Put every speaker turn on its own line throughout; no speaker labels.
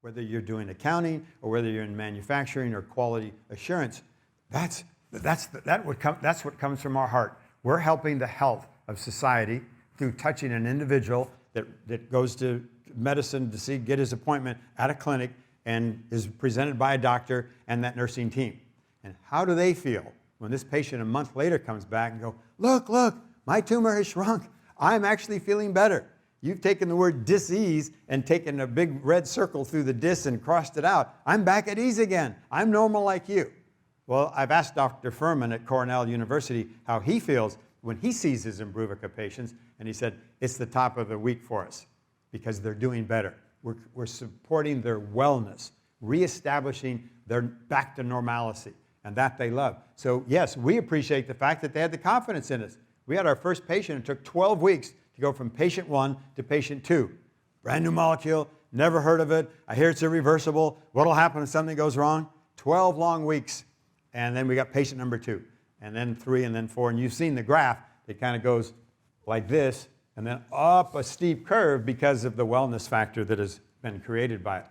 Whether you're doing accounting or whether you're in manufacturing or quality assurance, that's what comes from our heart. We're helping the health of society through touching an individual that goes to medicine to get his appointment at a clinic and is presented by a doctor and that nursing team. And how do they feel when this patient a month later comes back and go, look, my tumor has shrunk. I'm actually feeling better. You've taken the word dis-ease and taken a big red circle through the dis and crossed it out. I'm back at ease again. I'm normal like you. Well, I've asked Dr. Furman at Cornell University how he feels when he sees his Imbruvica patients, and he said, it's the top of the week for us because they're doing better. We're supporting their wellness, reestablishing their back to normalcy, and that they love. So yes, we appreciate the fact that they had the confidence in us. We had our first patient, it took 12 weeks to go from patient 1 to patient 2. Brand new molecule, never heard of it. I hear it's irreversible. What'll happen if something goes wrong? 12 long weeks. And then we got patient number 2, and then 3, and then 4. And you've seen the graph. It kind of goes like this, and then up a steep curve because of the wellness factor that has been created by it.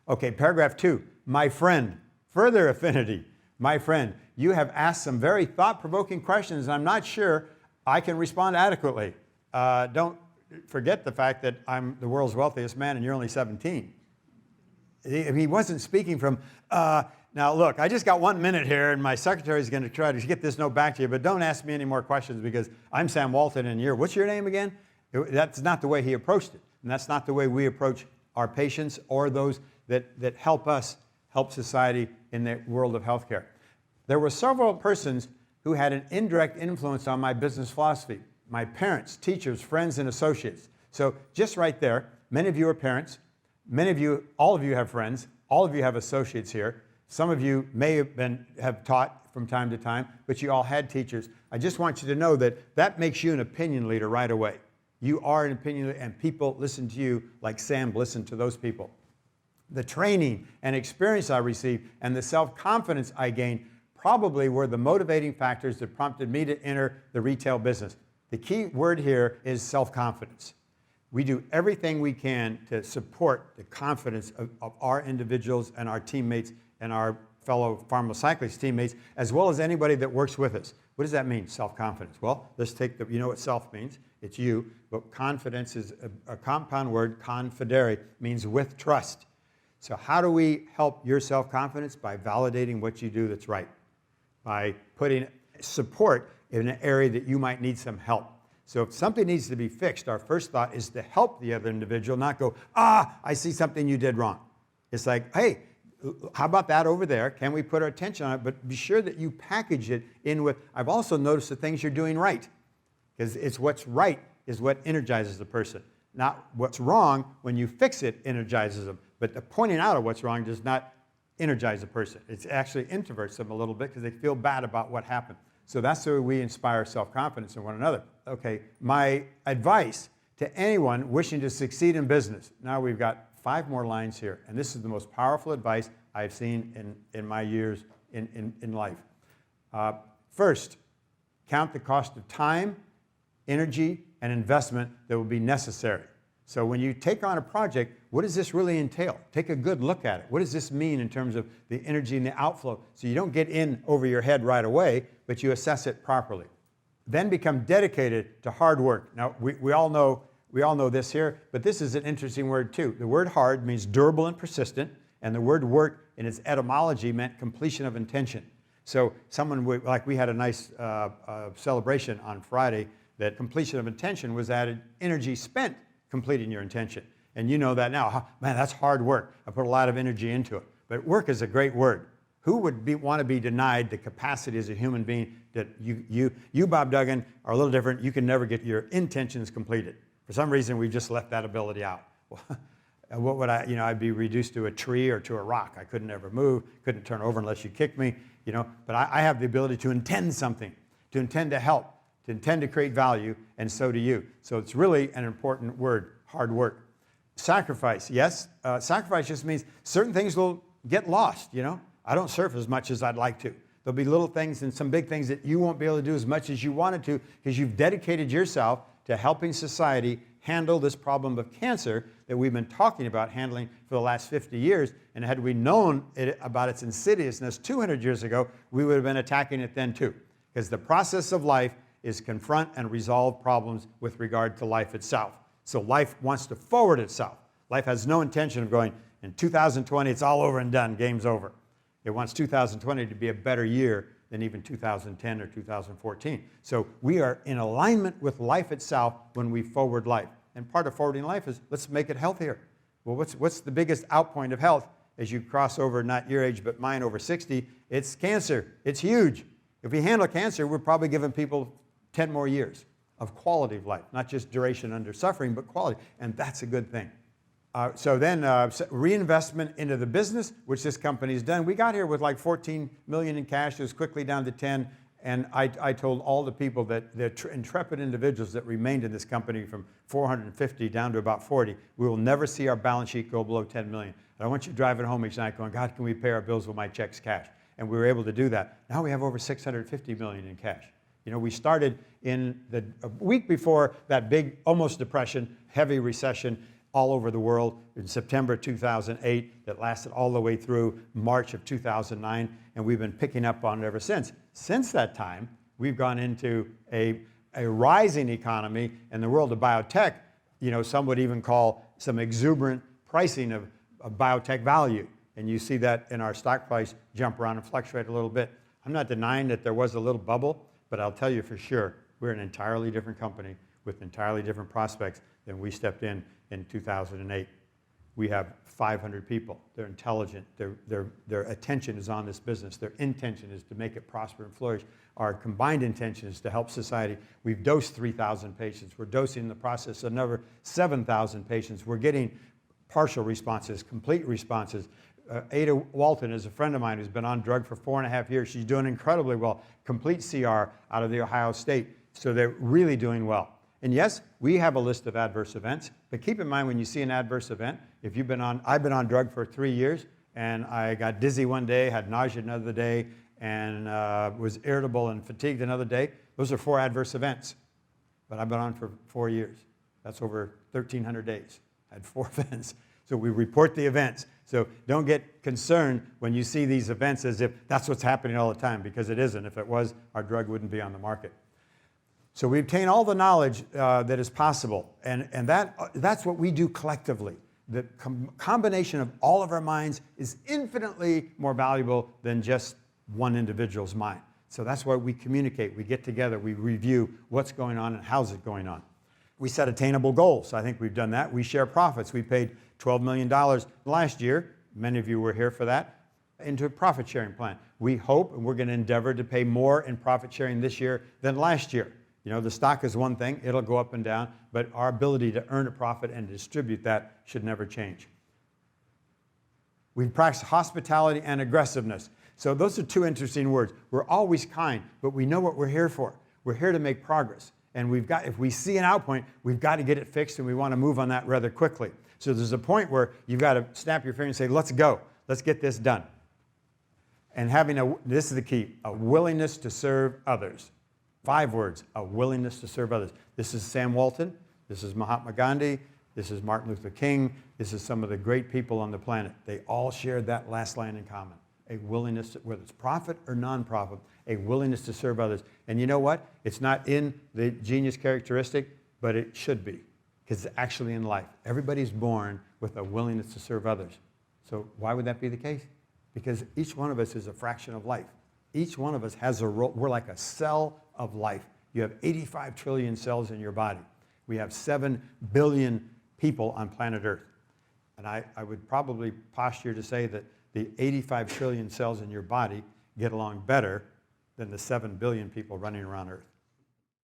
Okay, paragraph 2, my friend, further affinity. My friend, you have asked some very thought-provoking questions, and I'm not sure I can respond adequately. Don't forget the fact that I'm the world's wealthiest man and you're only 17. He wasn't speaking from, now look, I just got 1 minute here and my secretary is going to try to get this note back to you, but don't ask me any more questions because I'm Sam Walton and what's your name again? That's not the way he approached it. And that's not the way we approach our patients or those that help us help society in the world of healthcare. There were several persons who had an indirect influence on my business philosophy. My parents, teachers, friends, and associates. So just right there, many of you are parents. Many of you, all of you have friends. All of you have associates here. Some of you may have taught from time to time, but you all had teachers. I just want you to know that makes you an opinion leader right away. You are an opinion leader, and people listen to you like Sam listened to those people. The training and experience I received and the self-confidence I gained probably were the motivating factors that prompted me to enter the retail business. The key word here is self-confidence. We do everything we can to support the confidence of our individuals and our teammates and our fellow Pharmacyclics teammates, as well as anybody that works with us. What does that mean, self-confidence? Well, let's take you know what self means. It's you, but confidence is a compound word, confidere, means with trust. So how do we help your self-confidence? By validating what you do that's right, by putting support in an area that you might need some help. So if something needs to be fixed, our first thought is to help the other individual, not go, I see something you did wrong. It's like, hey, how about that over there? Can we put our attention on it? But be sure that you package it in with, I've also noticed the things you're doing right. Because it's what's right is what energizes the person. Not what's wrong, when you fix it, energizes them. But the pointing out of what's wrong does not energize a person. It actually introverts them a little bit because they feel bad about what happened. So that's the way we inspire self-confidence in one another. Okay, my advice to anyone wishing to succeed in business. Now we've got 5 more lines here, and this is the most powerful advice I've seen in my years in life. First, count the cost of time, energy, and investment that will be necessary. So when you take on a project, what does this really entail? Take a good look at it. What does this mean in terms of the energy and the outflow? So you don't get in over your head right away, but you assess it properly. Then become dedicated to hard work. Now, we all know this here, but this is an interesting word too. The word hard means durable and persistent, and the word work in its etymology meant completion of intention. So we had a nice celebration on Friday that completion of intention was added energy spent completing your intention. And you know that now. Man, that's hard work. I put a lot of energy into it. But work is a great word. Who would want to be denied the capacity as a human being that you, Bob Duggan, are a little different. You can never get your intentions completed. For some reason, we've just left that ability out. Well, what would I'd be reduced to a tree or to a rock. I couldn't ever move, couldn't turn over unless you kicked me, But I have the ability to intend something, to intend to help, to intend to create value, and so do you. So it's really an important word, hard work. Sacrifice, yes. Sacrifice just means certain things will get lost, I don't surf as much as I'd like to. There'll be little things and some big things that you won't be able to do as much as you wanted to because you've dedicated yourself to helping society handle this problem of cancer that we've been talking about handling for the last 50 years. And had we known about its insidiousness 200 years ago, we would have been attacking it then too. Because the process of life is confront and resolve problems with regard to life itself. So life wants to forward itself. Life has no intention of going, in 2020, it's all over and done, game's over. It wants 2020 to be a better year than even 2010 or 2014. So we are in alignment with life itself when we forward life. And part of forwarding life is, let's make it healthier. Well, what's the biggest outpoint of health as you cross over, not your age, but mine, over 60? It's cancer. It's huge. If we handle cancer, we're probably giving people 10 more years of quality of life, not just duration under suffering, but quality. And that's a good thing. So reinvestment into the business, which this company's done. We got here with like 14 million in cash. It was quickly down to 10. And I told all the people that the intrepid individuals that remained in this company from 450 down to about 40, we will never see our balance sheet go below 10 million. I want you driving home each night going, God, can we pay our bills with my checks cash? And we were able to do that. Now we have over 650 million in cash. You know, we started in a week before that big, almost depression, heavy recession all over the world in September 2008 that lasted all the way through March of 2009, and we've been picking up on it ever since. Since that time, we've gone into a rising economy, and the world of biotech, you know, some would even call some exuberant pricing of biotech value. And you see that in our stock price jump around and fluctuate a little bit. I'm not denying that there was a little bubble, but I'll tell you for sure, we're an entirely different company with entirely different prospects than we stepped in 2008. We have 500 people. They're intelligent. Their attention is on this business. Their intention is to make it prosper and flourish. Our combined intention is to help society. We've dosed 3,000 patients. We're dosing in the process another 7,000 patients. We're getting partial responses, complete responses. Ada Walton is a friend of mine who's been on drug for 4.5 years. She's doing incredibly well. Complete CR out of the Ohio State. So they're really doing well. And yes, we have a list of adverse events, but keep in mind when you see an adverse event, if you've been on, I've been on drug for 3 years, and I got dizzy one day, had nausea another day, and was irritable and fatigued another day. Those are 4 adverse events. But I've been on for 4 years. That's over 1,300 days. I had 4 events. So we report the events. So don't get concerned when you see these events as if that's what's happening all the time, because it isn't. If it was, our drug wouldn't be on the market. So we obtain all the knowledge that is possible, and that's what we do collectively. The combination of all of our minds is infinitely more valuable than just one individual's mind. So that's why we communicate, we get together, we review what's going on and how's it going on. We set attainable goals. I think we've done that. We share profits. We paid $12 million last year, many of you were here for that, into a profit sharing plan. We hope, and we're going to endeavor to pay more in profit sharing this year than last year. You know, the stock is one thing, it'll go up and down, but our ability to earn a profit and distribute that should never change. We practice hospitality and aggressiveness. So those are 2 interesting words. We're always kind, but we know what we're here for. We're here to make progress. And if we see an outpoint, we've got to get it fixed, and we want to move on that rather quickly. So there's a point where you've got to snap your finger and say, let's go. Let's get this done. And this is the key, a willingness to serve others. 5 words, a willingness to serve others. This is Sam Walton. This is Mahatma Gandhi. This is Martin Luther King. This is some of the great people on the planet. They all shared that last line in common. A willingness, whether it's profit or non-profit, a willingness to serve others. And you know what? It's not in the genius characteristic, but it should be, because it's actually in life. Everybody's born with a willingness to serve others. So why would that be the case? Because each one of us is a fraction of life. Each one of us has a role. We're like a cell of life. You have 85 trillion cells in your body. We have 7 billion people on planet Earth. And I would probably posture to say that the 85 trillion cells in your body get along better than the 7 billion people running around Earth.